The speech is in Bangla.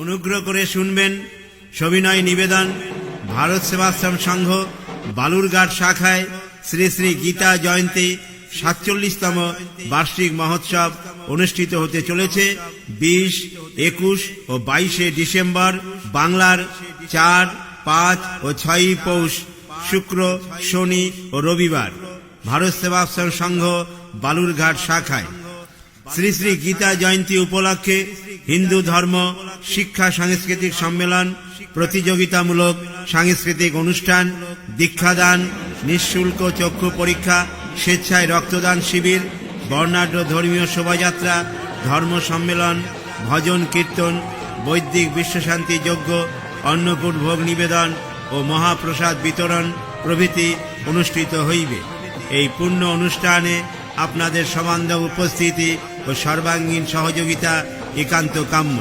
অনুগ্রহ করে শুনবেন সবিনয় নিবেদন। ভারত সেবাশ্রম সংঘ বালুরঘাট শাখায় শ্রী শ্রী গীতা জয়ন্তী ৪৭তম বার্ষিক মহোৎসব অনুষ্ঠিত হতে চলেছে ২০, ২১ ও ২২শে ডিসেম্বর, বাংলার ৪, ৫ ও ৬ পৌষ, শুক্র, শনি ও রবিবার, ভারত সেবাশ্রম সংঘ বালুরঘাট শাখায়। শ্রী শ্রী গীতা জয়ন্তী উপলক্ষে হিন্দু ধর্ম শিক্ষা সাংস্কৃতিক সম্মেলন, প্রতিযোগিতামূলক সাংস্কৃতিক অনুষ্ঠান, দীক্ষাদান, নিঃশুল্ক চক্ষু পরীক্ষা, স্বেচ্ছায় রক্তদান শিবির, বর্ণাঢ্য ধর্মীয় শোভাযাত্রা, ধর্ম সম্মেলন, ভজন কীর্তন, বৈদিক বিশ্বশান্তি যজ্ঞ, অন্নকূট ভোগ নিবেদন ও মহাপ্রসাদ বিতরণ প্রভৃতি অনুষ্ঠিত হইবে। এই পূর্ণ অনুষ্ঠানে আপনাদের সবান্ধব উপস্থিতি ও সর্বাঙ্গীন সহযোগিতা একান্ত কাম্য।